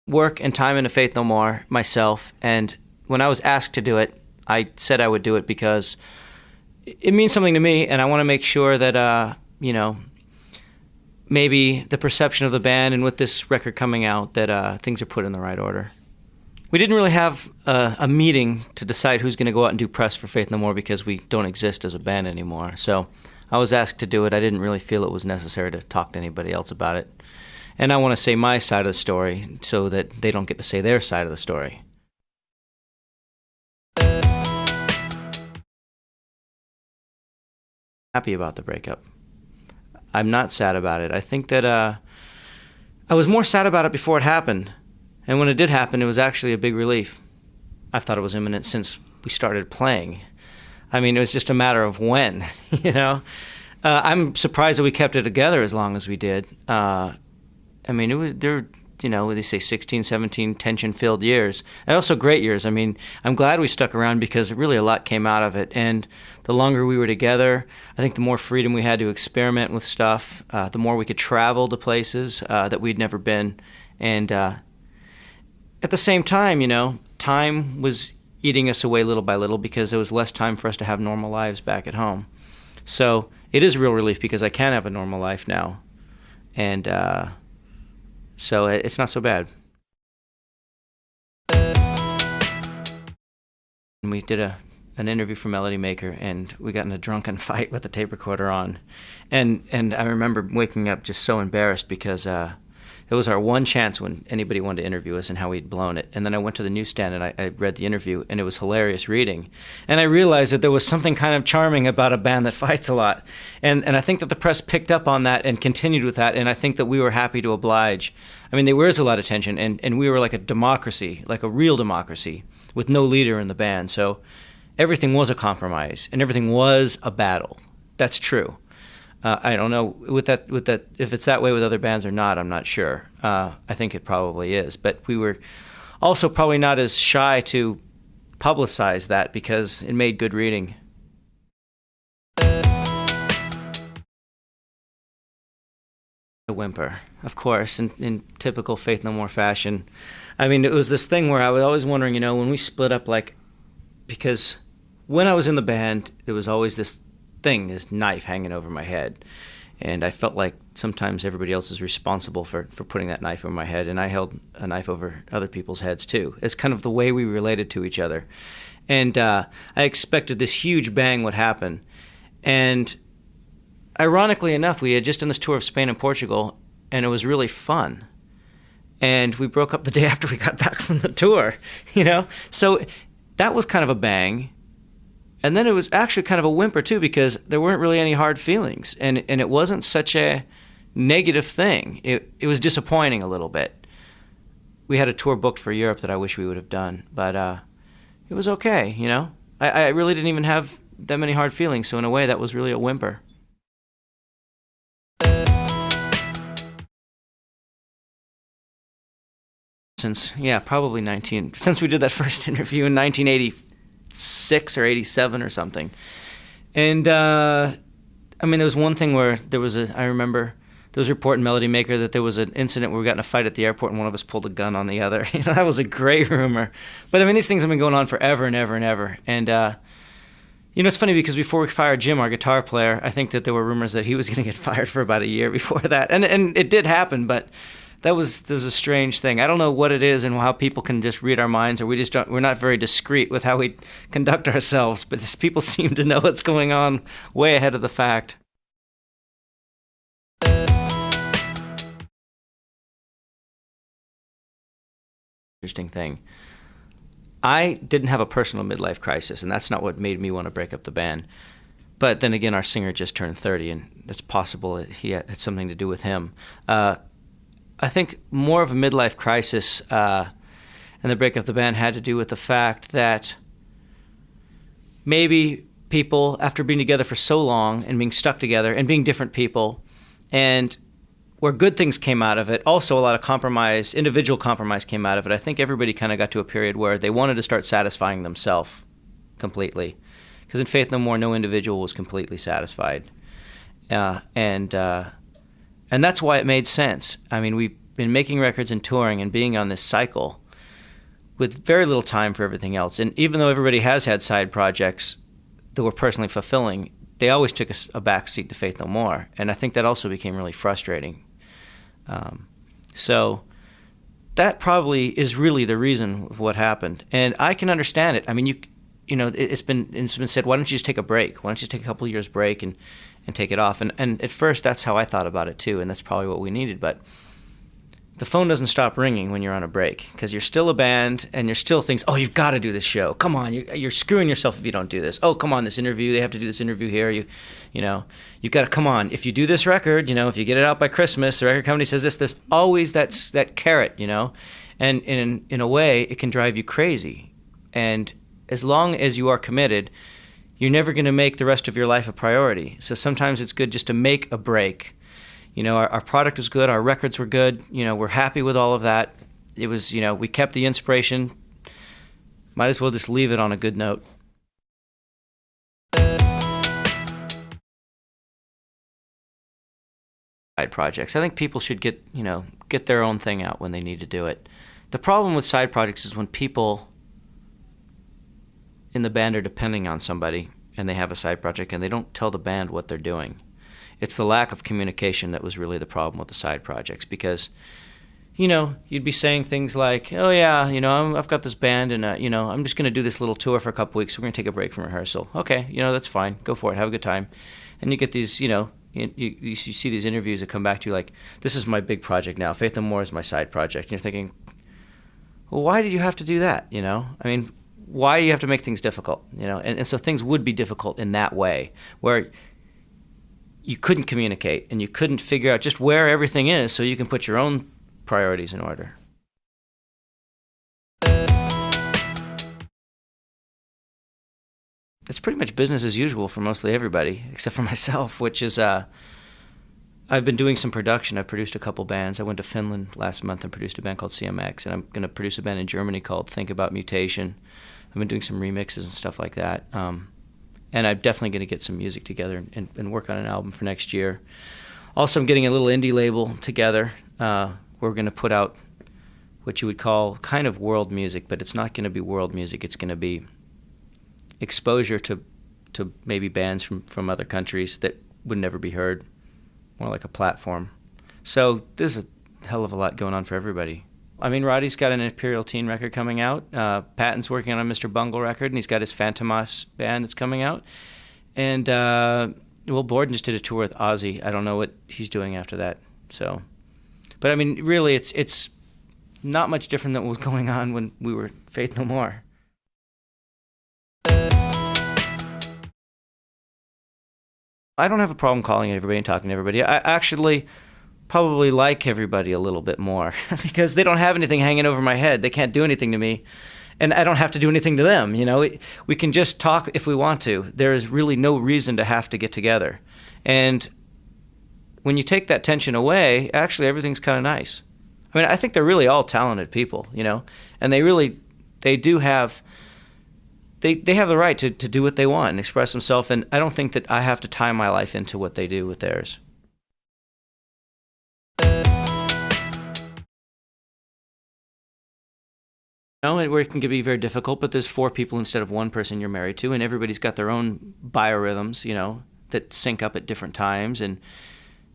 work and time into Faith No More myself, and when I was asked to do it, I said I would do it because it means something to me, and I want to make sure that, maybe the perception of the band and with this record coming out, that things are put in the right order. We didn't really have a meeting to decide who's going to go out and do press for Faith No More because we don't exist as a band anymore. So I was asked to do it. I didn't really feel it was necessary to talk to anybody else about it. And I want to say my side of the story so that they don't get to say their side of the story. Happy about the breakup. I'm not sad about it. I think that I was more sad about it before it happened. And when it did happen, it was actually a big relief. I've thought it was imminent since we started playing. I mean, it was just a matter of when, you know? I'm surprised that we kept it together as long as we did. I mean, they say 16, 17 tension-filled years. And also great years. I mean, I'm glad we stuck around because really a lot came out of it. And the longer we were together, I think the more freedom we had to experiment with stuff, the more we could travel to places that we'd never been. And at the same time, time was eating us away little by little because there was less time for us to have normal lives back at home. So it is a real relief because I can have a normal life now. And so it's not so bad. And we did an interview for Melody Maker, and we got in a drunken fight with the tape recorder on. And I remember waking up just so embarrassed because it was our one chance when anybody wanted to interview us and how we'd blown it. And then I went to the newsstand and I read the interview, and it was hilarious reading. And I realized that there was something kind of charming about a band that fights a lot. And I think that the press picked up on that and continued with that, and I think that we were happy to oblige. I mean, there was a lot of tension, and we were like a democracy, like a real democracy, with no leader in the band. So everything was a compromise, and everything was a battle. That's true. I don't know with that if it's that way with other bands or not. I'm not sure. I think it probably is, but we were also probably not as shy to publicize that because it made good reading. A whimper, of course, in typical Faith No More fashion. I mean, it was this thing where I was always wondering, when we split up, because when I was in the band, there was always this knife hanging over my head. And I felt like sometimes everybody else is responsible for putting that knife over my head, and I held a knife over other people's heads too. It's kind of the way we related to each other. And I expected this huge bang would happen. And ironically enough, we had just done this tour of Spain and Portugal, and it was really fun. And we broke up the day after we got back from the tour, So that was kind of a bang. And then it was actually kind of a whimper, too, because there weren't really any hard feelings. And it wasn't such a negative thing. It was disappointing a little bit. We had a tour booked for Europe that I wish we would have done. But it was okay, I really didn't even have that many hard feelings. So in a way, that was really a whimper. Since we did that first interview in 1986 or 87 or something. And there was one thing where I remember there was a report in Melody Maker that there was an incident where we got in a fight at the airport and one of us pulled a gun on the other. That was a great rumor. But these things have been going on forever and ever and ever. And it's funny because before we fired Jim, our guitar player, I think that there were rumors that he was going to get fired for about a year before that. And it did happen, but that was a strange thing. I don't know what it is and how people can just read our minds, or we're not very discreet with how we conduct ourselves, but people seem to know what's going on way ahead of the fact. Interesting thing. I didn't have a personal midlife crisis, and that's not what made me want to break up the band. But then again, our singer just turned 30, and it's possible that he had something to do with him. I think more of a midlife crisis and the breakup of the band had to do with the fact that maybe people, after being together for so long and being stuck together and being different people, and where good things came out of it, also a lot of compromise, individual compromise came out of it. I think everybody kind of got to a period where they wanted to start satisfying themselves completely. Because in Faith No More, no individual was completely satisfied. And that's why it made sense. been making records and touring and being on this cycle with very little time for everything else. And even though everybody has had side projects that were personally fulfilling, they always took a backseat to Faith No More. And I think that also became really frustrating. So that probably is really the reason of what happened. And I can understand it. I mean, you know, it's been said, why don't you just take a break? Why don't you just take a couple of years break and take it off? And at first, that's how I thought about it too, and that's probably what we needed. But the phone doesn't stop ringing when you're on a break, because you're still a band and you're still things. Oh, you've got to do this show. Come on, you're screwing yourself if you don't do this. Oh, come on, this interview. They have to do this interview here. You know, you've got to come on. If you do this record, you know, if you get it out by Christmas, the record company says this. There's always that carrot, you know, and in a way, it can drive you crazy. And as long as you are committed, you're never going to make the rest of your life a priority. So sometimes it's good just to make a break. You know, our product was good, our records were good, you know, we're happy with all of that. It was, you know, we kept the inspiration. Might as well just leave it on a good note. Side projects. I think people should get their own thing out when they need to do it. The problem with side projects is when people in the band are depending on somebody and they have a side project and they don't tell the band what they're doing. It's the lack of communication that was really the problem with the side projects, because, you know, you'd be saying things like, oh yeah, you know, I've got this band and, you know, I'm just going to do this little tour for a couple weeks. So we're going to take a break from rehearsal. Okay, you know, that's fine. Go for it. Have a good time. And you get these, you know, you see these interviews that come back to you like, this is my big project now. Faith No More is my side project. And you're thinking, well, why did you have to do that? You know, I mean, why do you have to make things difficult? You know, and so things would be difficult in that way, where you couldn't communicate and you couldn't figure out just where everything is so you can put your own priorities in order. It's pretty much business as usual for mostly everybody, except for myself, which is I've been doing some production. I've produced a couple bands. I went to Finland last month and produced a band called CMX, and I'm going to produce a band in Germany called Think About Mutation. I've been doing some remixes and stuff like that. And I'm definitely going to get some music together and work on an album for next year. Also, I'm getting a little indie label together. We're going to put out what you would call kind of world music, but it's not going to be world music. It's going to be exposure to maybe bands from other countries that would never be heard, more like a platform. So there's a hell of a lot going on for everybody. I mean, Roddy's got an Imperial Teen record coming out. Patton's working on a Mr. Bungle record, and he's got his Phantomas band that's coming out. And, well, Borden just did a tour with Ozzy. I don't know what he's doing after that. So, but I mean, really, it's not much different than what was going on when we were Faith No More. I don't have a problem calling everybody and talking to everybody. I actually probably like everybody a little bit more because they don't have anything hanging over my head. They can't do anything to me, and I don't have to do anything to them. You know, we can just talk if we want to. There is really no reason to have to get together. And when you take that tension away, actually everything's kind of nice. I mean, I think they're really all talented people, you know, and they have the right to do what they want and express themselves, and I don't think that I have to tie my life into what they do with theirs. You know, where it can be very difficult, but there's 4 people instead of 1 person you're married to, and everybody's got their own biorhythms, you know, that sync up at different times, and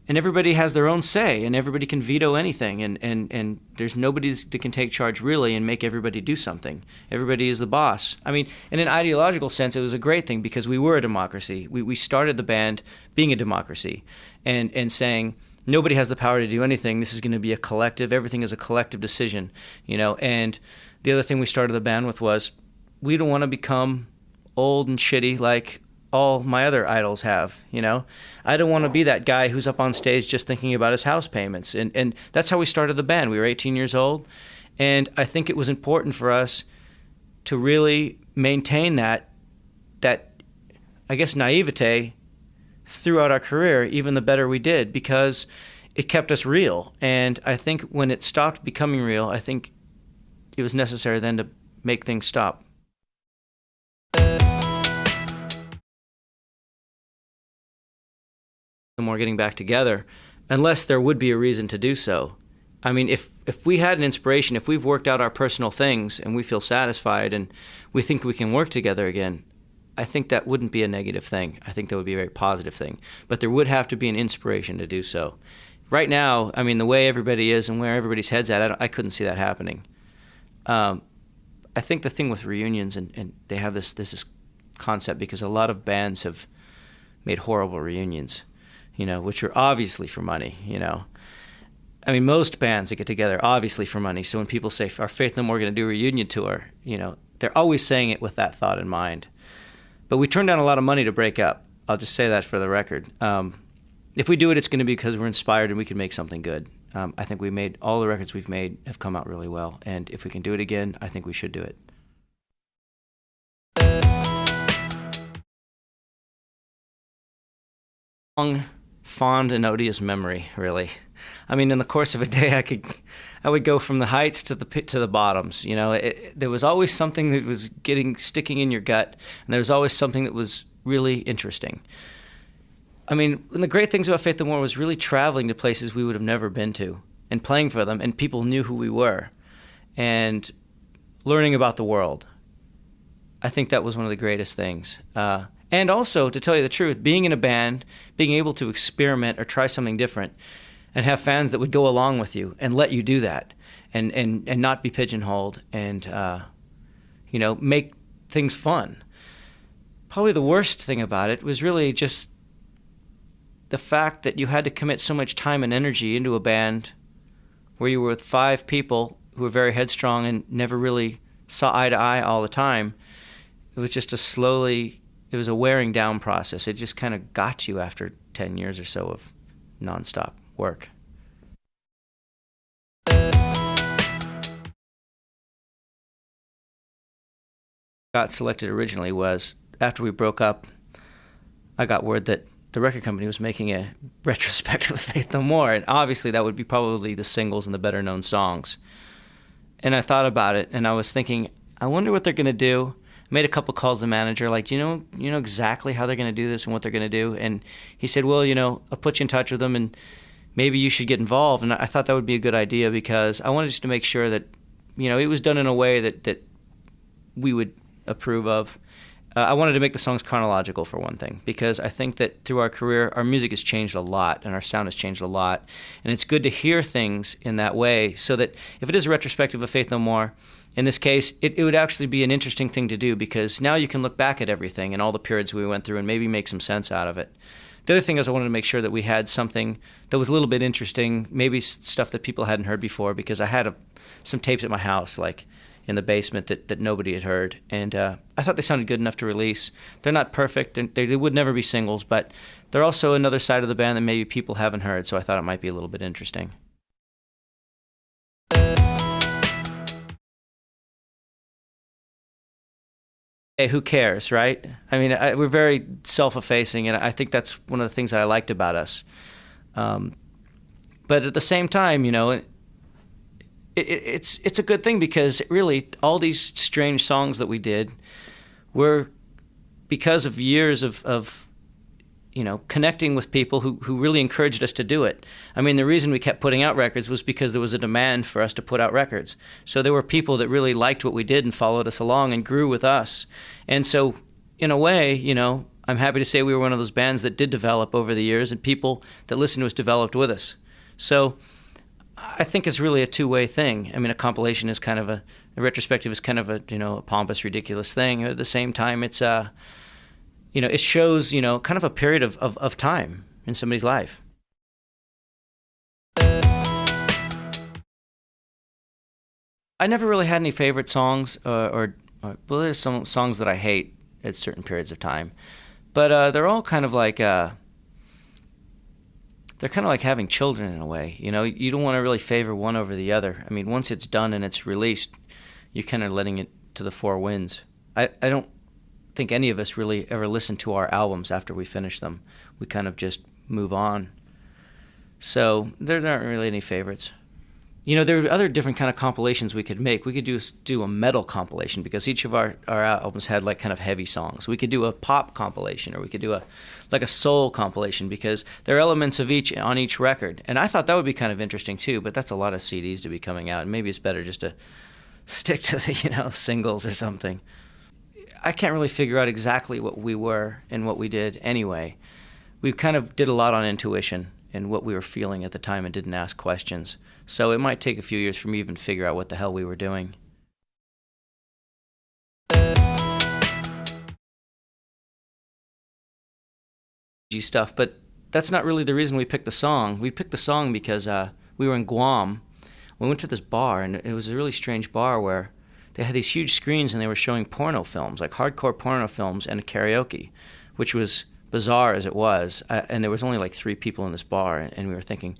everybody has their own say, and everybody can veto anything, and there's nobody that can take charge really and make everybody do something. Everybody is the boss. I mean, in an ideological sense, it was a great thing because we were a democracy. We started the band being a democracy and saying, nobody has the power to do anything. This is going to be a collective. Everything is a collective decision, you know. And the other thing we started the band with was we don't want to become old and shitty like all my other idols have, you know. I don't want to be that guy who's up on stage just thinking about his house payments. And that's how we started the band. We were 18 years old. And I think it was important for us to really maintain that I guess, naivete throughout our career, even the better we did, because it kept us real. And I think when it stopped becoming real, I think it was necessary then to make things stop. No more getting back together, unless there would be a reason to do so. I mean, if we had an inspiration, if we've worked out our personal things and we feel satisfied and we think we can work together again, I think that wouldn't be a negative thing. I think that would be a very positive thing. But there would have to be an inspiration to do so. Right now, I mean, the way everybody is and where everybody's head's at, I couldn't see that happening. I think the thing with reunions, and they have this concept because a lot of bands have made horrible reunions, which are obviously for money, I mean, most bands that get together obviously for money. So when people say, "Are Faith No More going to do a reunion tour?" They're always saying it with that thought in mind. But we turned down a lot of money to break up. I'll just say that for the record. If we do it, it's going to be because we're inspired and we can make something good. I think all the records we've made have come out really well. And if we can do it again, I think we should do it. Long, fond, and odious memory, really. I mean, in the course of a day, I would go from the heights to the bottoms. There was always something that was sticking in your gut, and there was always something that was really interesting. I mean, one of the great things about Faith No More was really traveling to places we would have never been to and playing for them, and people knew who we were, and learning about the world. I think that was one of the greatest things. And also, to tell you the truth, being in a band, being able to experiment or try something different, and have fans that would go along with you and let you do that, and not be pigeonholed, and make things fun. Probably the worst thing about it was really just the fact that you had to commit so much time and energy into a band where you were with 5 people who were very headstrong and never really saw eye to eye all the time. It was just it was a wearing down process. It just kind of got you after 10 years or so of nonstop work. Got selected originally was after we broke up, I got word that the record company was making a retrospective of Faith No More, and obviously that would be probably the singles and the better known songs. And I thought about it, and I was thinking, I wonder what they're going to do. Made a couple calls to the manager, like, do you know exactly how they're going to do this and what they're going to do? And he said, well, I'll put you in touch with them and maybe you should get involved. And I thought that would be a good idea because I wanted just to make sure that, it was done in a way that we would approve of. I wanted to make the songs chronological for one thing, because I think that through our career, our music has changed a lot and our sound has changed a lot. And it's good to hear things in that way so that if it is a retrospective of Faith No More, in this case, it would actually be an interesting thing to do because now you can look back at everything and all the periods we went through and maybe make some sense out of it. The other thing is I wanted to make sure that we had something that was a little bit interesting, maybe stuff that people hadn't heard before, because I had some tapes at my house, like in the basement, that nobody had heard. And I thought they sounded good enough to release. They're not perfect. They would never be singles, but they're also another side of the band that maybe people haven't heard, so I thought it might be a little bit interesting. Hey, who cares, right? I mean, we're very self-effacing, and I think that's one of the things that I liked about us. But at the same time, it's a good thing because really all these strange songs that we did were because of years of connecting with people who really encouraged us to do it. I mean, the reason we kept putting out records was because there was a demand for us to put out records. So there were people that really liked what we did and followed us along and grew with us. And so, in a way, I'm happy to say we were one of those bands that did develop over the years, and people that listened to us developed with us. So I think it's really a two-way thing. I mean, a compilation is kind of a retrospective is kind of a pompous, ridiculous thing. At the same time, it's it shows, kind of a period of time in somebody's life. I never really had any favorite songs, or well, there's some songs that I hate at certain periods of time, but they're all kind of like they're kind of like having children in a way. You don't want to really favor one over the other. I mean, once it's done and it's released, you're kind of letting it to the four winds. I don't think any of us really ever listen to our albums after we finish them. We kind of just move on. So there aren't really any favorites. You know, there are other different kind of compilations we could make. We could do a metal compilation because each of our albums had like kind of heavy songs. We could do a pop compilation, or we could do a soul compilation because there are elements of each on each record. And I thought that would be kind of interesting too, but that's a lot of CDs to be coming out. And maybe it's better just to stick to the, singles or something. I can't really figure out exactly what we were and what we did anyway. We kind of did a lot on intuition and what we were feeling at the time and didn't ask questions. So it might take a few years for me to even figure out what the hell we were doing. Stuff, but that's not really the reason we picked the song. We picked the song because we were in Guam. We went to this bar, and it was a really strange bar where they had these huge screens and they were showing porno films, like hardcore porno films, and karaoke, which was bizarre as it was. And there was only like 3 people in this bar, and we were thinking,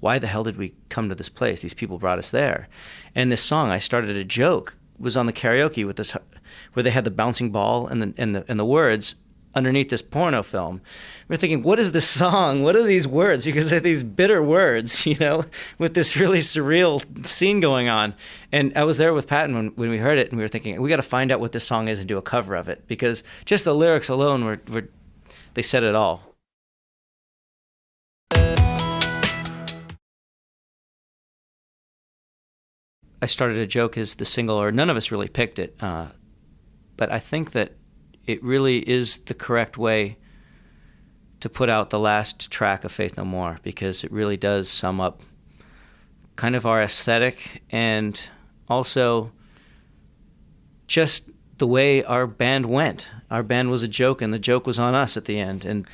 why the hell did we come to this place? These people brought us there. And this song, I started a joke, was on the karaoke with this, where they had the bouncing ball and the words underneath this porno film. We're thinking, what is this song? What are these words? Because they're these bitter words, with this really surreal scene going on. And I was there with Patton when we heard it, and we were thinking, we got to find out what this song is and do a cover of it, because just the lyrics alone they said it all. I started a joke as the single, or none of us really picked it, but I think that it really is the correct way to put out the last track of Faith No More, because it really does sum up kind of our aesthetic and also just the way our band went. Our band was a joke, and the joke was on us at the end. And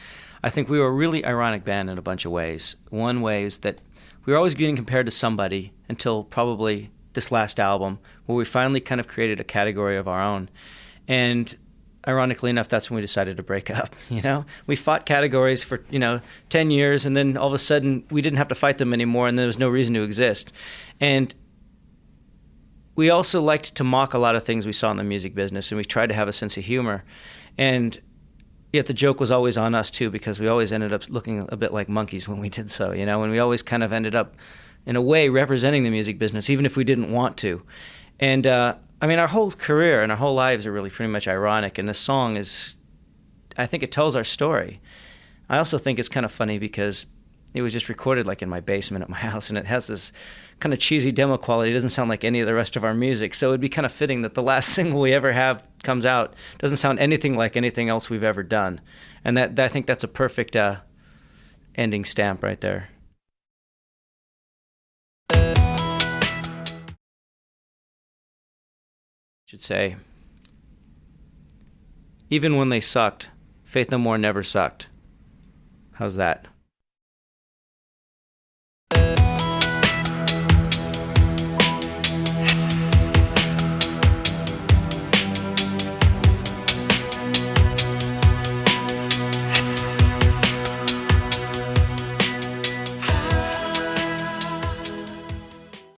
I think we were a really ironic band in a bunch of ways. One way is that we were always getting compared to somebody until probably this last album, where we finally kind of created a category of our own. And ironically enough, that's when we decided to break up. We fought categories for 10 years, and then all of a sudden we didn't have to fight them anymore, and there was no reason to exist. And we also liked to mock a lot of things we saw in the music business, and we tried to have a sense of humor. And yet the joke was always on us too, because we always ended up looking a bit like monkeys when we did so, and we always kind of ended up in a way representing the music business, even if we didn't want to. And our whole career and our whole lives are really pretty much ironic, and the song is, I think it tells our story. I also think it's kind of funny because it was just recorded like in my basement at my house, and it has this kind of cheesy demo quality. It doesn't sound like any of the rest of our music, so it'd be kind of fitting that the last single we ever have comes out doesn't sound anything like anything else we've ever done. And that I think that's a perfect ending stamp right there. Should say, even when they sucked, Faith No More never sucked. How's that?